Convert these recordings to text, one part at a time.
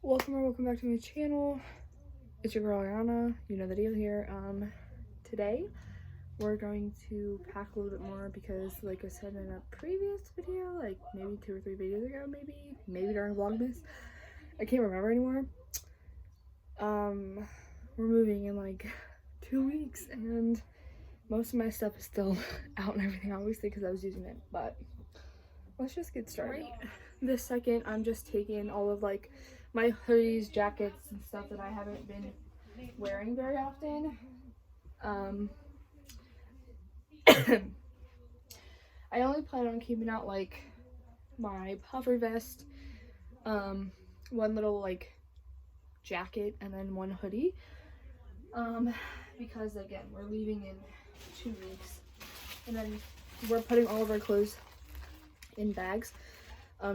Welcome back to my channel. It's your girl Ariana, you know the deal here. Today we're going to pack a little bit more because, like I said in a previous video, like maybe 2 or 3 videos ago, maybe during Vlogmas, I can't remember anymore. We're moving in like 2 weeks and most of my stuff is still out and everything, obviously, because I was using it, but let's just get started. Right this second, I'm just taking all of like my hoodies, jackets, and stuff that I haven't been wearing very often. I only plan on keeping out like my puffer vest, one little like jacket, and then one hoodie, because again, we're leaving in 2 weeks, and then we're putting all of our clothes in bags.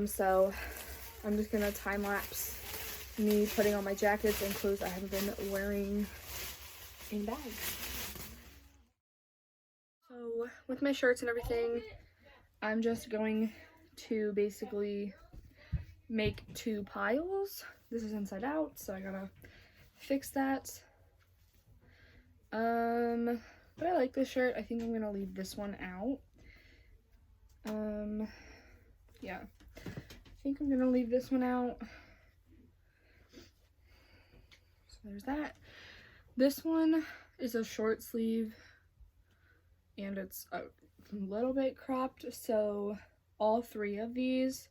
So I'm just gonna time lapse me putting on my jackets and clothes I haven't been wearing in bags. So with my shirts and everything, I'm just going to basically make 2 piles. This is inside out, so I gotta fix that. But I like this shirt. I think I'm gonna leave this one out. Yeah, I think I'm gonna leave this one out. So there's that. This one is a short sleeve and it's a little bit cropped, so all 3 of these,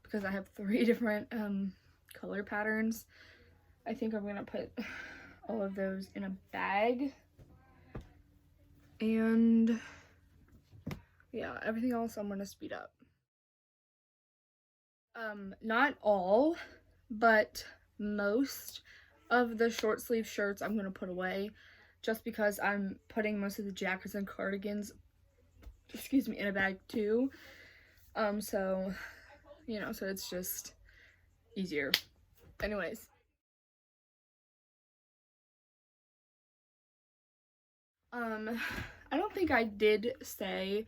because I have 3 different color patterns, I think I'm gonna put all of those in a bag. And yeah, everything else I'm gonna speed up. Not all, but most of the short sleeve shirts I'm gonna put away, just because I'm putting most of the jackets and cardigans, excuse me, in a bag too. So, you know, so it's just easier. Anyways. I don't think I did say,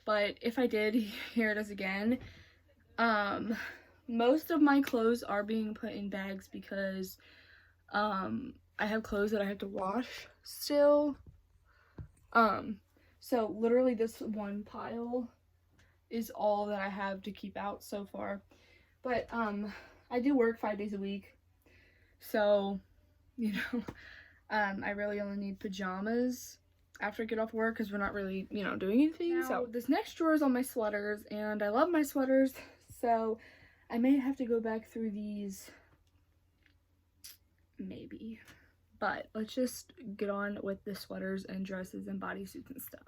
but if I did, here it is again. Most of my clothes are being put in bags because, I have clothes that I have to wash still. So literally this one pile is all that I have to keep out so far. But, I do work 5 days a week, so, you know, I really only need pajamas after I get off work because we're not really, you know, doing anything. Now, so this next drawer is all my sweaters, and I love my sweaters, so I may have to go back through these, maybe. But let's just get on with the sweaters and dresses and bodysuits and stuff.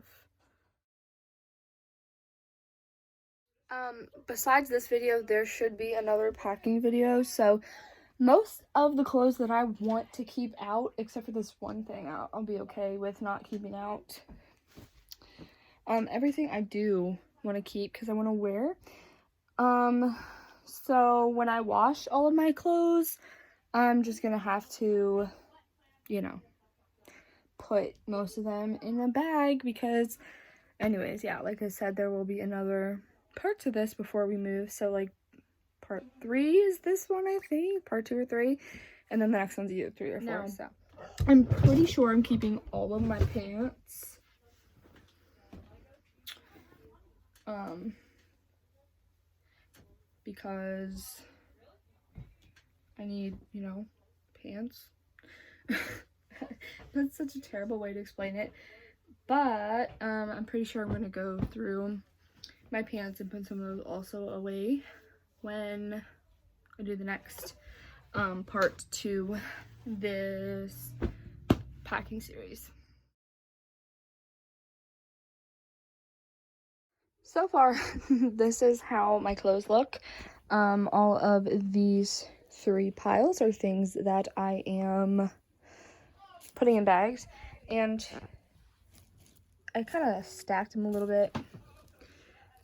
Besides this video, there should be another packing video, so most of the clothes that I want to keep out, except for this one thing, I'll be okay with not keeping out. Everything I do want to keep because I want to wear. So when I wash all of my clothes, I'm just gonna have to, you know, put most of them in a bag because, anyways, yeah, like I said, there will be another part to this before we move. So like part 3 is this one, I think, part 2 or 3, and then the next one's either 3 or 4. No. So I'm pretty sure I'm keeping all of my pants. Because I need, you know, pants. That's such a terrible way to explain it, but I'm pretty sure I'm gonna go through my pants and put some of those also away when I do the next part to this packing series. So far, this is how my clothes look. All of these 3 piles are things that I am putting in bags, and I kind of stacked them a little bit.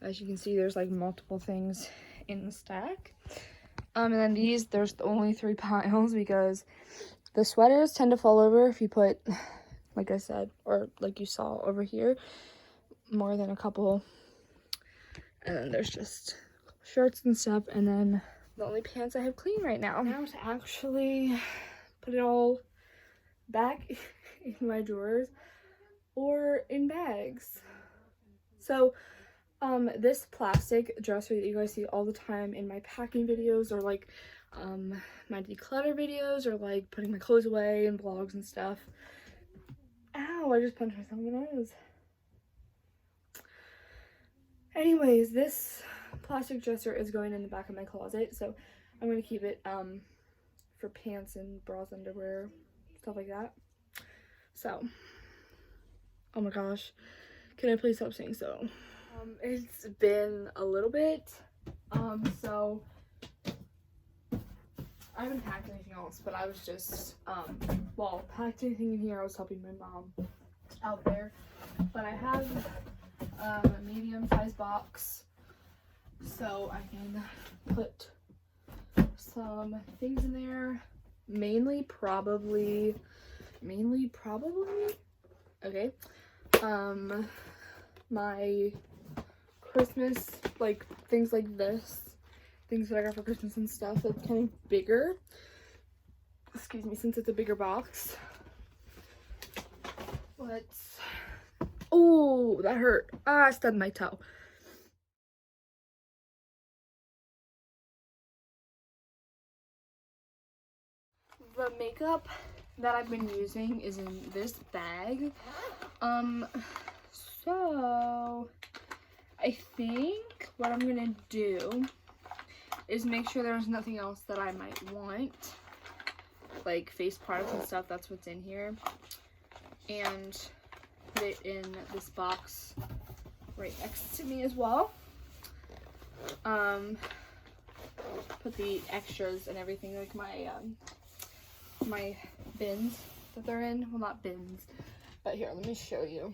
As you can see, there's like multiple things in the stack. And then these, there's only 3 piles because the sweaters tend to fall over if you put, like I said, or like you saw over here, more than a couple. And then there's just shirts and stuff, and then the only pants I have clean right now. Now to actually put it all back in my drawers or in bags. So this plastic dresser that you guys see all the time in my packing videos, or like my declutter videos, or like putting my clothes away and vlogs and stuff. Ow, I just punched myself in the nose. Anyways, this plastic dresser is going in the back of my closet, so I'm going to keep it for pants and bras, underwear, stuff like that. So, oh my gosh, can I please stop saying so? It's been a little bit, so I haven't packed anything else, but I was just, well, packed anything in here. I was helping my mom out there, but I have a medium-sized box, so I can put some things in there, mainly probably, okay, my Christmas, like, things like this, things that I got for Christmas and stuff, that's kind of bigger, excuse me, since it's a bigger box. Let's, oh, that hurt. Ah, I stubbed my toe. The makeup that I've been using is in this bag. So I think what I'm gonna do is make sure there's nothing else that I might want, like face products and stuff. That's what's in here, and put it in this box right next to me as well. Put the extras and everything, like my my bins that they're in. Well, not bins, but here, let me show you.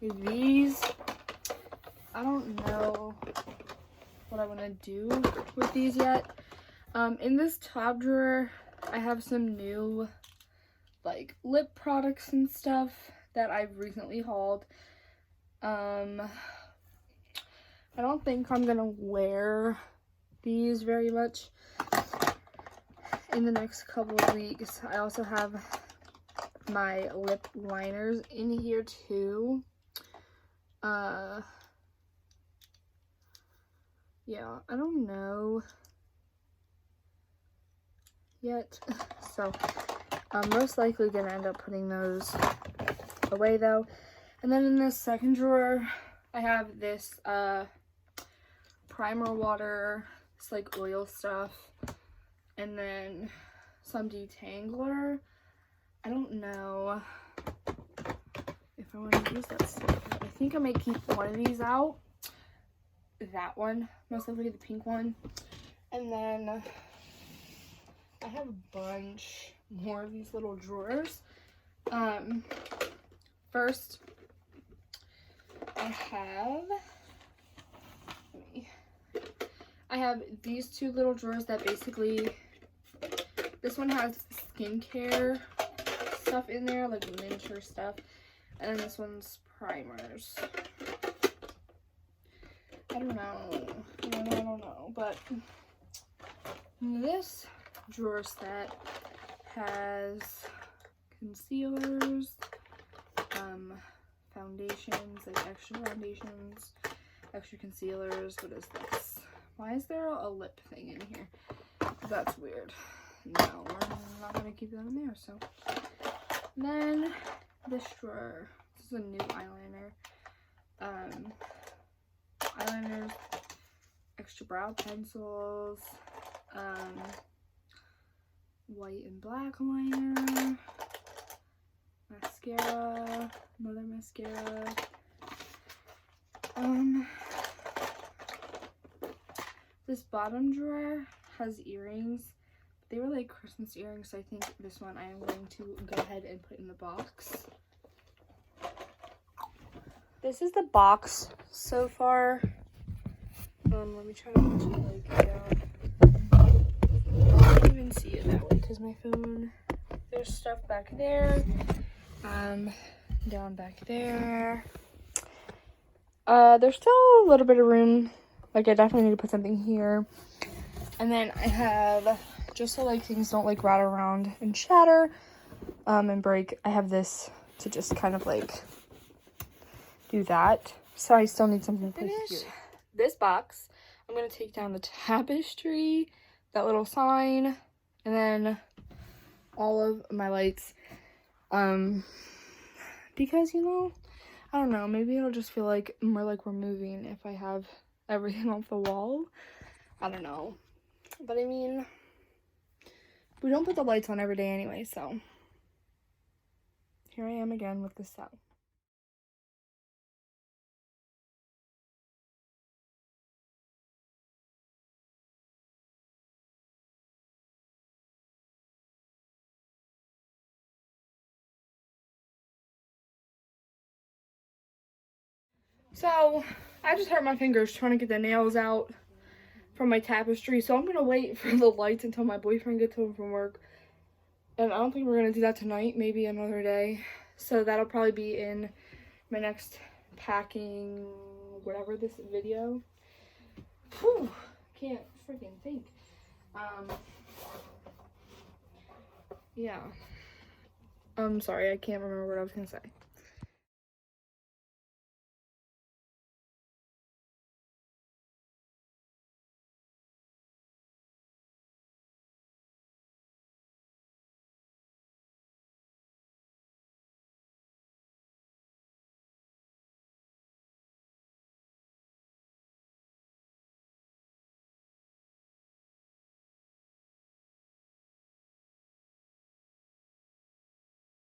These, I don't know what I want to do with these yet. In this top drawer, I have some new, like, lip products and stuff that I've recently hauled. I don't think I'm gonna wear these very much in the next couple of weeks. I also have my lip liners in here too. Yeah, I don't know yet, so I'm most likely gonna end up putting those away though. And then in this second drawer, I have this primer water, it's like oil stuff, and then some detangler. I don't know if I want to use that stuff. I think I may keep one of these out. That one, most likely the pink one. And then I have a bunch more of these little drawers. First, I have these two little drawers that basically, this one has skincare stuff in there, like miniature stuff, and then this one's primers. I don't know, but this drawer set has concealers, foundations, like extra foundations, extra concealers. What is this? Why is there a lip thing in here? That's weird. No, we're not gonna keep that in there. So then this drawer, this is a new eyeliner. Eyeliners, extra brow pencils, white and black liner, mascara, another mascara. This bottom drawer has earrings. They were like Christmas earrings, so I think this one I am going to go ahead and put in the box. This is the box so far. Let me try to put it like down. I can't even see it that way because my phone. There's stuff back there. Down back there. There's still a little bit of room. Like, I definitely need to put something here. And then I have, just so like things don't like rattle around and shatter and break, I have this to just kind of like do that. So I still need something to finish this box. I'm gonna take down the tapestry, that little sign, and then all of my lights. Because, you know, I don't know, maybe it'll just feel like more like we're moving if I have everything off the wall. I don't know. But I mean, we don't put the lights on every day anyway, so here I am again with this set. So I just hurt my fingers trying to get the nails out from my tapestry, so I'm gonna wait for the lights until my boyfriend gets home from work. And I don't think we're gonna do that tonight, maybe another day. So that'll probably be in my next packing, whatever, this video. Whew, can't freaking think. Yeah. I'm sorry, I can't remember what I was gonna say.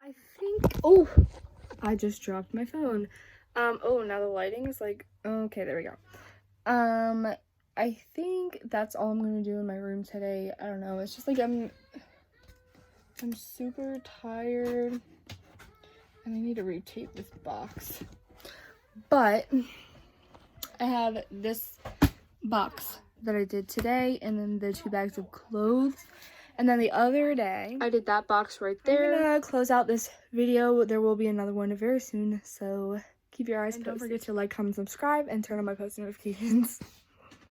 I think, oh, I just dropped my phone. Oh, now the lighting is like, okay, there we go. I think that's all I'm gonna do in my room today. I don't know, it's just like I'm super tired and I need to retape this box. But I have this box that I did today, and then the 2 bags of clothes. And then the other day, I did that box right there. I'm gonna close out this video. There will be another one very soon, so keep your eyes posted. Don't forget to like, comment, subscribe, and turn on my post notifications.